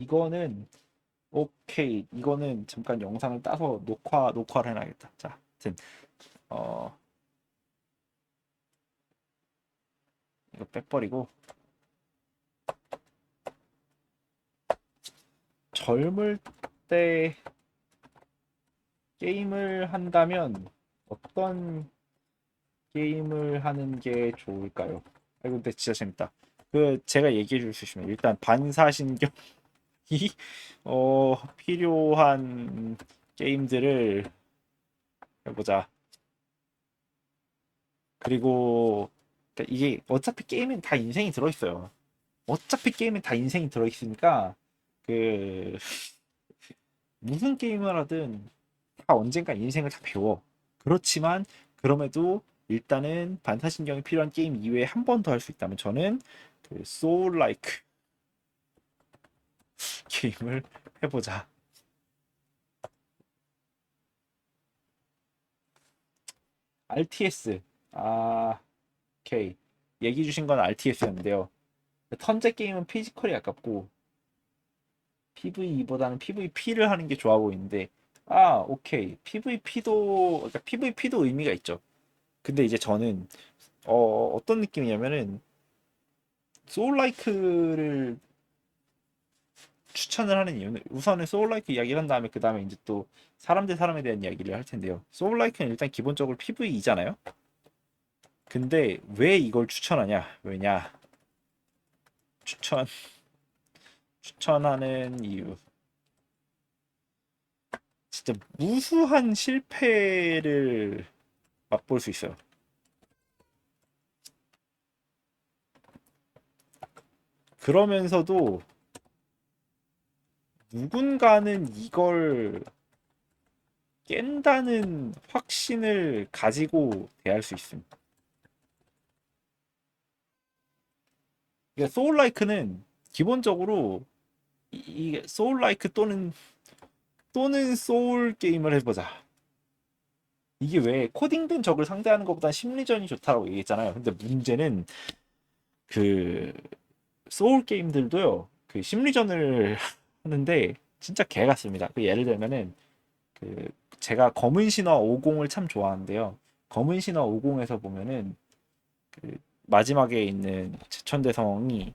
이거는 오케이. 이거는 잠깐 영상을 따서 녹화를 해놔야겠다. 자, 하여튼 어 이거 빼버리고 젊을 때 게임을 한다면 어떤 게임을 하는 게 좋을까요? 아이고, 근데 진짜 재밌다. 그 제가 얘기해 줄 수 있으면 일단 반사신경이 필요한 게임들을 해보자. 그리고 그러니까 이게 어차피 게임엔 다 인생이 들어있어요. 어차피 게임엔 다 인생이 들어있으니까 그 무슨 게임을 하든 다 언젠가 인생을 다 배워. 그렇지만 그럼에도 일단은 반사신경이 필요한 게임 이외에 한 번 더 할 수 있다면 저는 그 소울 라이크 게임을 해보자. RTS. 오케이. 얘기 주신 건 RTS였는데요. 턴제 게임은 피지컬이 아깝고 PVE보다는 PVP를 하는 게 좋아 보이는데, 오케이. PVP도 의미가 있죠. 근데 이제 저는 어떤 느낌이냐면은 소울라이크를 추천을 하는 이유는 우선은 소울라이크 이야기를 한 다음에 그 다음에 이제 또 사람 대 사람에 대한 이야기를 할 텐데요. 소울라이크는 일단 기본적으로 PVE잖아요. 근데 왜 이걸 추천하냐? 왜냐? 추천 추천하는 이유. 진짜 무수한 실패를 맛볼 수 있어요. 그러면서도 누군가는 이걸 깬다는 확신을 가지고 대할 수 있습니다. 그러니까 소울라이크는 기본적으로 이 소울라이크 또는 소울 게임을 해보자. 이게 왜 코딩된 적을 상대하는 것보다 심리전이 좋다고 얘기했잖아요. 근데 문제는 그 소울 게임들도요. 그 심리전을 하는데 진짜 개 같습니다. 그 예를 들면은 그 제가 검은 신화 50을 참 좋아하는데요. 검은 신화 50에서 보면은 그 마지막에 있는 제천대성이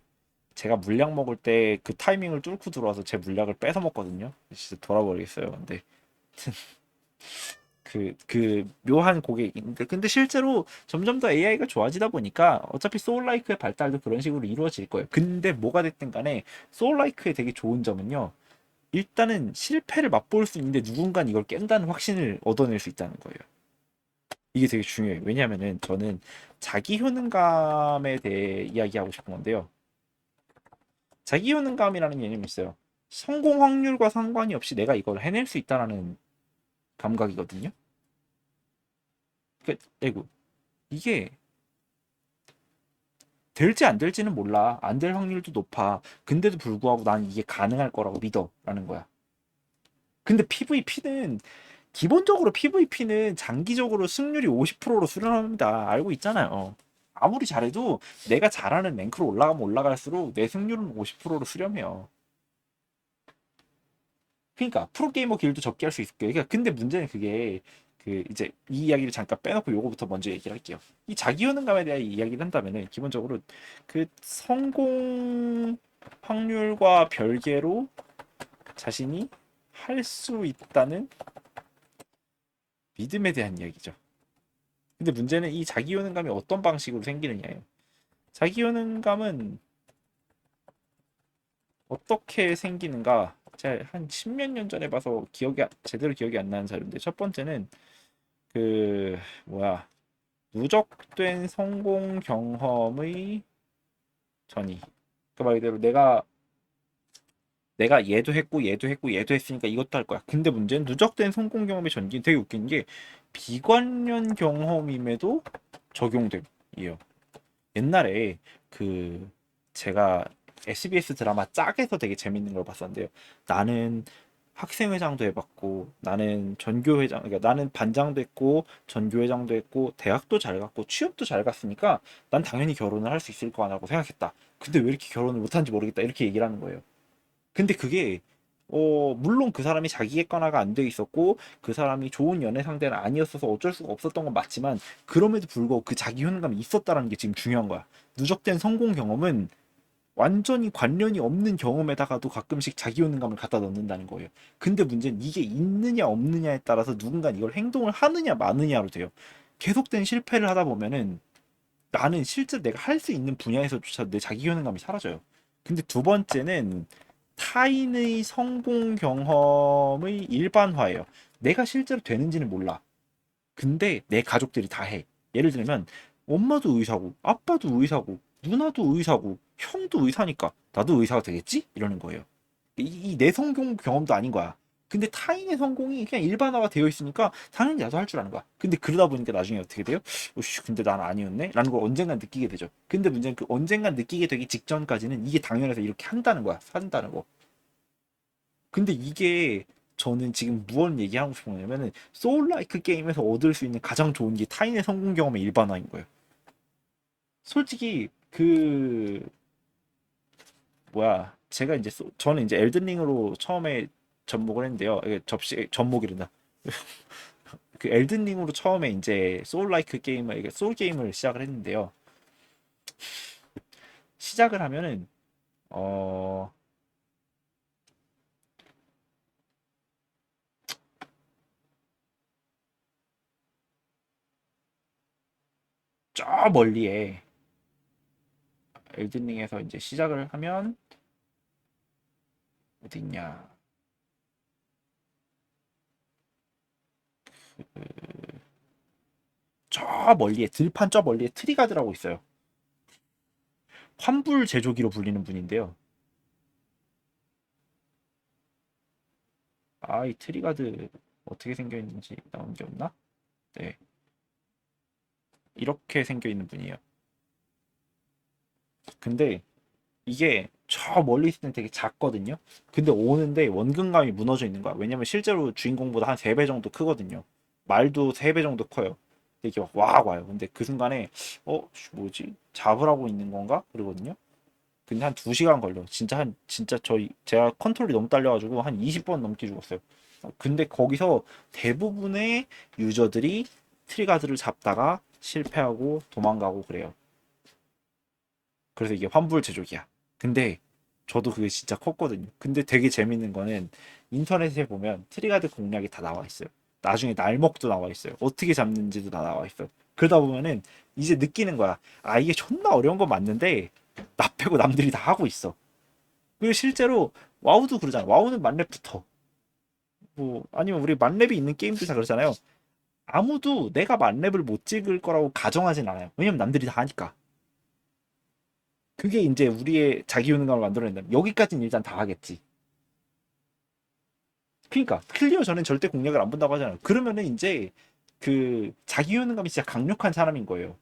제가 물약 먹을 때 그 타이밍을 뚫고 들어와서 제 물약을 뺏어 먹거든요. 진짜 돌아버리겠어요. 근데 그 묘한 고객인데 근데 실제로 점점 더 AI가 좋아지다 보니까 어차피 소울라이크의 발달도 그런 식으로 이루어질 거예요. 근데 뭐가 됐든 간에 소울라이크의 되게 좋은 점은요. 일단은 실패를 맛볼 수 있는데 누군가 이걸 깬다는 확신을 얻어낼 수 있다는 거예요. 이게 되게 중요해요. 왜냐하면은 저는 자기 효능감에 대해 이야기하고 싶은 건데요. 자기 효능감이라는 개념이 있어요. 성공 확률과 상관이 없이 내가 이걸 해낼 수 있다라는 감각이거든요. 그러니까 이게 될지 안 될지는 몰라. 안 될 확률도 높아. 근데도 불구하고 난 이게 가능할 거라고 믿어라는 거야. 근데 기본적으로 PVP는 장기적으로 승률이 50%로 수렴합니다. 알고 있잖아요. 아무리 잘해도 내가 잘하는 랭크로 올라가면 올라갈수록 내 승률은 50%로 수렴해요. 그러니까 프로게이머 길도 적게 할 수 있을 거예요. 그러니까 근데 문제는 그게 그 이제 이 이야기를 잠깐 빼놓고 요거부터 먼저 얘기를 할게요. 이 자기 효능감에 대한 이야기를 한다면은 기본적으로 그 성공 확률과 별개로 자신이 할 수 있다는 믿음에 대한 이야기죠. 근데 문제는 이 자기 효능감이 어떤 방식으로 생기느냐예요. 자기 효능감은 어떻게 생기는가? 제가 한 십몇 년 전에 봐서 제대로 기억이 안 나는 자료인데 첫 번째는 그 뭐야 누적된 성공 경험의 전이. 그 말 그대로 내가 얘도 했으니까 이것도 할 거야. 근데 문제는 누적된 성공 경험의 전기 되게 웃긴 게 비관련 경험임에도 적용됨이에요. 옛날에 그 제가 SBS 드라마 짝에서 되게 재밌는 걸 봤었는데요. 나는 학생회장도 해봤고, 나는 전교회장, 그러니까 나는 반장도 했고, 전교회장도 했고, 대학도 잘 갔고, 취업도 잘 갔으니까 난 당연히 결혼을 할 수 있을 거라고 생각했다. 근데 왜 이렇게 결혼을 못하는지 모르겠다. 이렇게 얘기를 하는 거예요. 근데 그게 물론 그 사람이 자기 객관화가 안 돼 있었고 그 사람이 좋은 연애 상대는 아니었어서 어쩔 수가 없었던 건 맞지만 그럼에도 불구하고 그 자기 효능감이 있었다라는 게 지금 중요한 거야. 누적된 성공 경험은 완전히 관련이 없는 경험에다가도 가끔씩 자기 효능감을 갖다 넣는다는 거예요. 근데 문제는 이게 있느냐 없느냐에 따라서 누군가 이걸 행동을 하느냐 마느냐로 돼요. 계속된 실패를 하다 보면은 나는 실제로 내가 할 수 있는 분야에서조차 내 자기 효능감이 사라져요. 근데 두 번째는 타인의 성공 경험의 일반화예요. 내가 실제로 되는지는 몰라. 근데 내 가족들이 다 해. 예를 들면 엄마도 의사고 아빠도 의사고 누나도 의사고 형도 의사니까 나도 의사가 되겠지? 이러는 거예요. 이 내 성공 경험도 아닌 거야. 근데 타인의 성공이 그냥 일반화가 되어 있으니까 당연히 나도 할 줄 아는 거야. 근데 그러다 보니까 나중에 어떻게 돼요? 오씨, 근데 난 아니었네? 라는 걸 언젠간 느끼게 되죠. 근데 문제는 그 언젠간 느끼게 되기 직전까지는 이게 당연해서 이렇게 한다는 거야. 산다는 거. 근데 이게 저는 지금 무언 얘기하고 싶은 거냐면은 소울라이크 게임에서 얻을 수 있는 가장 좋은 게 타인의 성공 경험의 일반화인 거예요. 솔직히 그 뭐야 제가 이제 저는 이제 엘든링으로 처음에 접목을 했는데요. 이게 접시 접목이란다. 그 엘든링으로 처음에 이제 소울라이크 게임을 이게 소울 게임을 시작을 했는데요. 시작을 하면은 어 저 멀리에 엘든링에서 이제 시작을 하면 어디 있냐? 저 멀리에 들판 저 멀리에 트리가드라고 있어요. 환불 제조기로 불리는 분인데요. 아, 이 트리가드 어떻게 생겨 있는지 나온 게 없나? 네, 이렇게 생겨 있는 분이에요. 근데 이게 저 멀리 있을 땐 되게 작거든요. 근데 오는데 원근감이 무너져 있는 거야. 왜냐면 실제로 주인공보다 한 3배 정도 크거든요. 말도 3배 정도 커요. 이게 막 와요. 근데 그 순간에 뭐지? 잡으라고 있는 건가? 그러거든요. 근데 한 2시간 걸려. 진짜 저희 제가 컨트롤이 너무 딸려가지고 한 20번 넘게 죽었어요. 근데 거기서 대부분의 유저들이 트리가드를 잡다가 실패하고 도망가고 그래요. 그래서 이게 환불 제조기야. 근데 저도 그게 진짜 컸거든요. 근데 되게 재밌는 거는 인터넷에 보면 트리가드 공략이 다 나와 있어요. 나중에 날먹도 나와 있어요. 어떻게 잡는지도 다 나와 있어요. 그러다 보면은 이제 느끼는 거야. 아, 이게 존나 어려운 건 맞는데 나 빼고 남들이 다 하고 있어. 그리고 실제로 와우도 그러잖아. 와우는 만렙부터 뭐 아니면 우리 만렙이 있는 게임들 다 그러잖아요. 아무도 내가 만렙을 못 찍을 거라고 가정하진 않아요. 왜냐면 남들이 다 하니까. 그게 이제 우리의 자기 효능감을 만들어낸다. 여기까지는 일단 다 하겠지. 그러니까 클리어 전엔 절대 공략을 안 본다고 하잖아요. 그러면은 이제 그 자기 효능감이 진짜 강력한 사람인 거예요.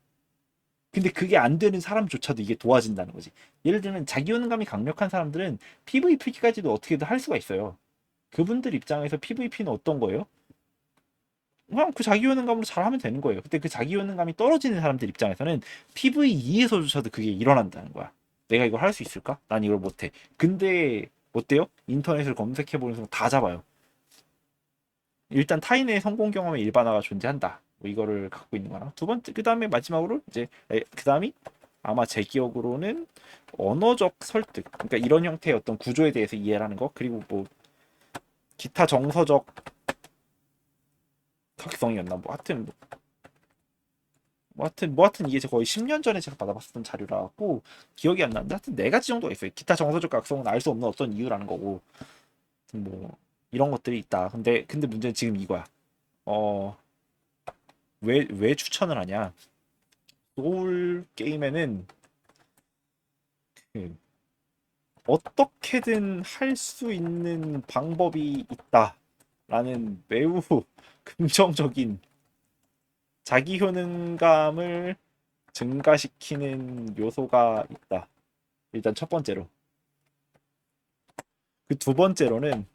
근데 그게 안 되는 사람조차도 이게 도와진다는 거지. 예를 들면 자기 효능감이 강력한 사람들은 PVP까지도 어떻게든 할 수가 있어요. 그분들 입장에서 PVP는 어떤 거예요? 그냥 그 자기 효능감으로 잘하면 되는 거예요. 근데 그 자기 효능감이 떨어지는 사람들 입장에서는 PVE에서조차도 그게 일어난다는 거야. 내가 이걸 할 수 있을까? 난 이걸 못해. 근데 어때요? 인터넷을 검색해 보는 순간 다 잡아요. 일단 타인의 성공 경험의 일반화가 존재한다. 뭐 이거를 갖고 있는 거나 두 번째 그 다음에 마지막으로 이제 그 다음이 아마 제 기억으로는 언어적 설득. 그러니까 이런 형태의 어떤 구조에 대해서 이해를 하는 거 그리고 뭐 기타 정서적 특성이었나 뭐 하여튼 뭐 하여튼 이게 거의 10년 전에 제가 받아봤었던 자료라 갖고 기억이 안 나는데 하여튼 4가지 정도가 있어요. 기타 정서적 각성은 알 수 없는 어떤 이유라는 거고 뭐 이런 것들이 있다. 근데 문제는 지금 이거야. 어, 왜 추천을 하냐? 소울 게임에는 그 어떻게든 할 수 있는 방법이 있다라는 매우 긍정적인 자기 효능감을 증가시키는 요소가 있다. 일단 첫 번째로. 그 두 번째로는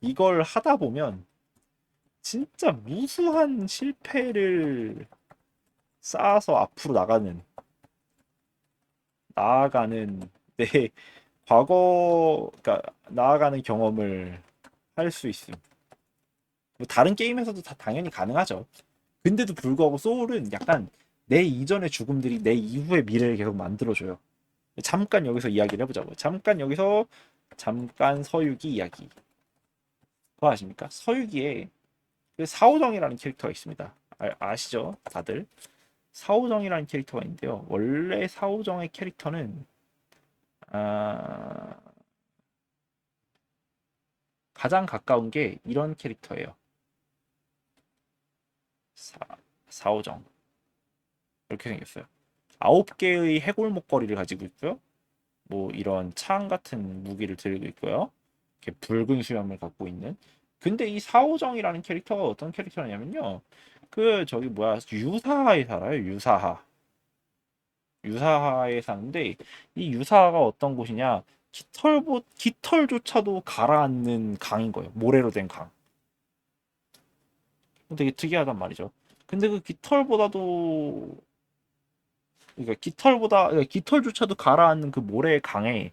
이걸 하다 보면 진짜 무수한 실패를 쌓아서 앞으로 나아가는 내 과거 그러니까 나아가는 경험을 할 수 있음. 뭐 다른 게임에서도 다 당연히 가능하죠. 근데도 불구하고 소울은 약간 내 이전의 죽음들이 내 이후의 미래를 계속 만들어줘요. 잠깐 여기서 이야기를 해보자고요. 잠깐 서유기 이야기. 그거 아십니까? 서유기에 그 사오정이라는 캐릭터가 있습니다. 아시죠? 다들? 사오정이라는 캐릭터가 있는데요. 원래 사오정의 캐릭터는 아, 가장 가까운 게 이런 캐릭터예요. 사, 사오정. 이렇게 생겼어요. 9개의 해골 목걸이를 가지고 있고요. 뭐 이런 창 같은 무기를 들고 있고요. 이렇게 붉은 수염을 갖고 있는. 근데 이 사오정이라는 캐릭터가 어떤 캐릭터냐면요. 그 저기 뭐야 유사하에 살아요. 유사하에 사는데 이 유사하가 어떤 곳이냐? 깃털조차도 가라앉는 강인 거예요. 모래로 된 강. 되게 특이하단 말이죠. 근데 그 깃털보다도 그러니까 그러니까 깃털조차도 가라앉는 그 모래의 강에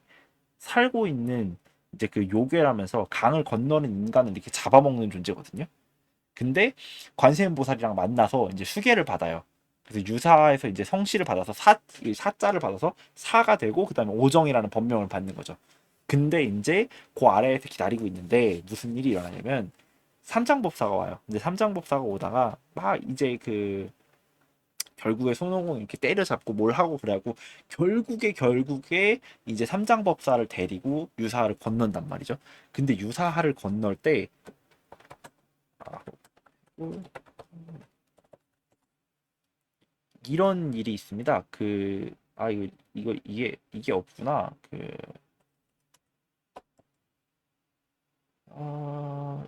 살고 있는 이제 그 요괴라면서 강을 건너는 인간을 이렇게 잡아먹는 존재거든요. 근데 관세음보살이랑 만나서 이제 수계를 받아요. 그래서 유사에서 이제 성씨를 받아서 사자를 받아서 사가 되고 그다음에 오정이라는 법명을 받는 거죠. 근데 이제 그 아래에서 기다리고 있는데 무슨 일이 일어나냐면 삼장법사가 와요. 근데 삼장법사가 오다가 막 이제 그 결국에 손오공 이렇게 때려잡고 뭘 하고 그래갖고 결국에 이제 삼장법사를 데리고 유사를 건넌단 말이죠. 근데 유사를 건널 때 아, 이런 일이 있습니다. 이게 없구나. 어,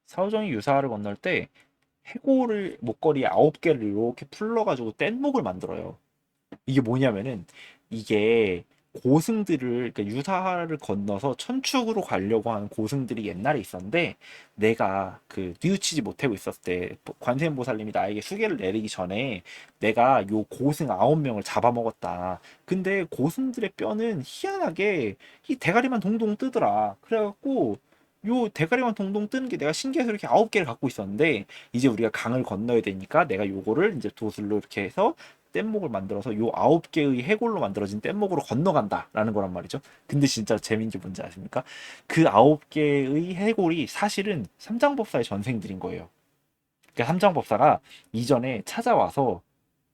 사오정이 유사를 건널 때 해골을 목걸이 9개를 이렇게 풀러가지고 뗏목을 만들어요. 이게 뭐냐면은 이게 고승들을 그러니까 유사를 건너서 천축으로 가려고 하는 고승들이 옛날에 있었는데 내가 그 뉘우치지 못하고 있었을 때 관세음보살님이 나에게 수계를 내리기 전에 내가 요 고승 9명을 잡아먹었다. 근데 고승들의 뼈는 희한하게 이 대가리만 동동 뜨더라. 그래갖고 요 대가리만 동동 뜨는 게 내가 신기해서 이렇게 9개를 갖고 있었는데 이제 우리가 강을 건너야 되니까 내가 요거를 이제 도술로 이렇게 해서 뗏목을 만들어서 요 9개의 해골로 만들어진 뗏목으로 건너간다라는 거란 말이죠. 근데 진짜 재밌는 게 뭔지 아십니까? 그 9개의 해골이 사실은 삼장법사의 전생들인 거예요. 그러니까 삼장법사가 이전에 찾아와서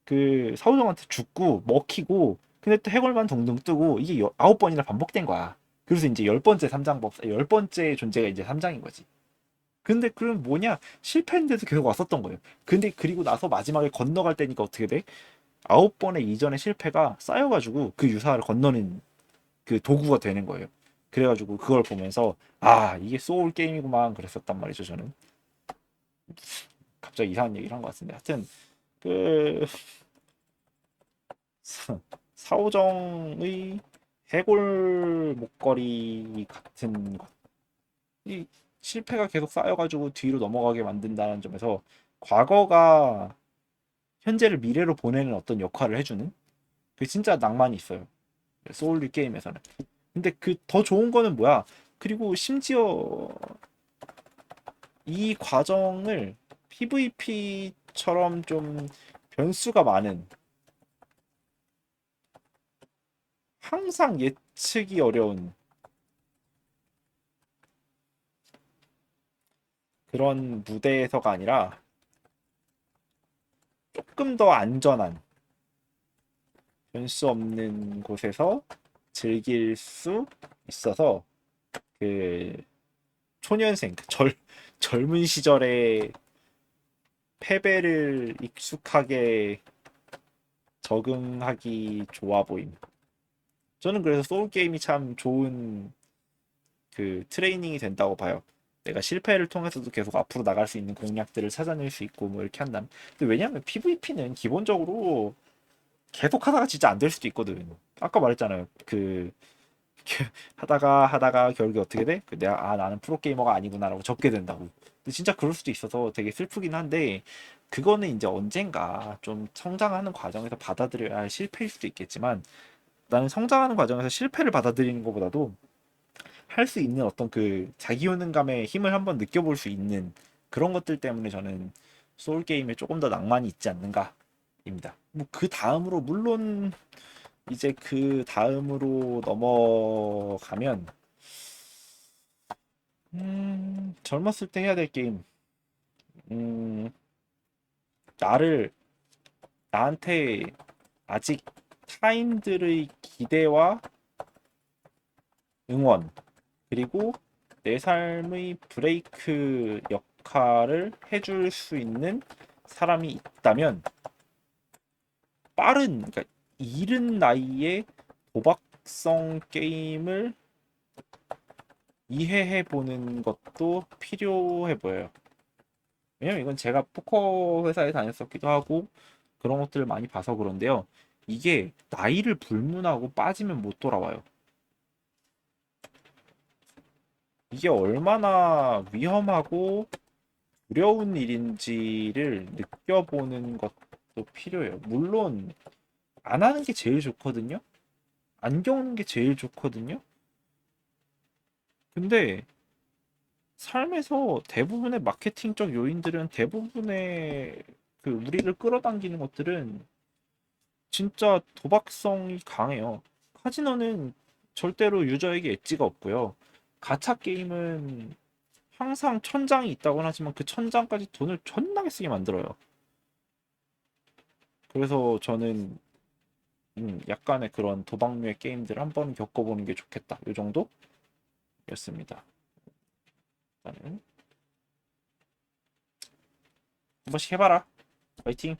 그 사우정한테 죽고 먹히고 근데 또 해골만 동동 뜨고 이게 9번이나 반복된 거야. 그래서 이제 10번째 삼장법사, 10번째 존재가 이제 삼장인 거지. 근데 그럼 뭐냐? 실패했는데도 계속 왔었던 거예요. 근데 그리고 나서 마지막에 건너갈 때니까 어떻게 돼? 9번의 이전의 실패가 쌓여가지고 그 유사를 건너는 그 도구가 되는 거예요. 그래가지고 그걸 보면서 아 이게 소울 게임이구만 그랬었단 말이죠 저는. 갑자기 이상한 얘기를 한 것 같은데 하여튼 그 사오정의 해골 목걸이 같은 것. 이 실패가 계속 쌓여가지고 뒤로 넘어가게 만든다는 점에서 과거가 현재를 미래로 보내는 어떤 역할을 해주는 그 진짜 낭만이 있어요. 소울리 게임에서는. 근데 그 더 좋은 거는 뭐야? 그리고 심지어 이 과정을 PVP처럼 좀 변수가 많은 항상 예측이 어려운 그런 무대에서가 아니라 조금 더 안전한 변수 없는 곳에서 즐길 수 있어서 그 초년생 젊은 시절에 패배를 익숙하게 적응하기 좋아 보임. 저는 그래서 소울 게임이 참 좋은 그 트레이닝이 된다고 봐요. 내가 실패를 통해서도 계속 앞으로 나갈 수 있는 공략들을 찾아낼 수 있고 뭐 이렇게 한다면. 근데 왜냐면 PVP는 기본적으로 계속 하다가 진짜 안 될 수도 있거든. 아까 말했잖아요. 하다가 결국에 어떻게 돼? 내가 아 나는 프로게이머가 아니구나라고 접게 된다고. 근데 진짜 그럴 수도 있어서 되게 슬프긴 한데 그거는 이제 언젠가 좀 성장하는 과정에서 받아들여야 할 실패일 수도 있겠지만 나는 성장하는 과정에서 실패를 받아들이는 것보다도 할 수 있는 어떤 그 자기효능감의 힘을 한번 느껴볼 수 있는 그런 것들 때문에 저는 소울 게임에 조금 더 낭만이 있지 않는가입니다. 뭐 그 다음으로 물론 이제 그 다음으로 넘어가면 젊었을 때 해야 될 게임 음, 나를 나한테 아직 타인들의 기대와 응원 그리고 내 삶의 브레이크 역할을 해줄 수 있는 사람이 있다면 그러니까 이른 나이에 도박성 게임을 이해해 보는 것도 필요해 보여요. 왜냐면 이건 제가 포커 회사에 다녔었기도 하고 그런 것들을 많이 봐서 그런데요. 이게 나이를 불문하고 빠지면 못 돌아와요. 이게 얼마나 위험하고 두려운 일인지를 느껴보는 것도 필요해요. 물론 안 하는 게 제일 좋거든요. 안 겪는 게 제일 좋거든요. 근데 삶에서 대부분의 마케팅적 요인들은 대부분의 그 우리를 끌어당기는 것들은 진짜 도박성이 강해요. 카지노는 절대로 유저에게 엣지가 없고요. 가챠 게임은 항상 천장이 있다고는 하지만 그 천장까지 돈을 존나게 쓰게 만들어요. 그래서 저는 약간의 그런 도박류의 게임들 한번 겪어보는 게 좋겠다. 이 정도였습니다. 일단은 한 번씩 해봐라. 파이팅!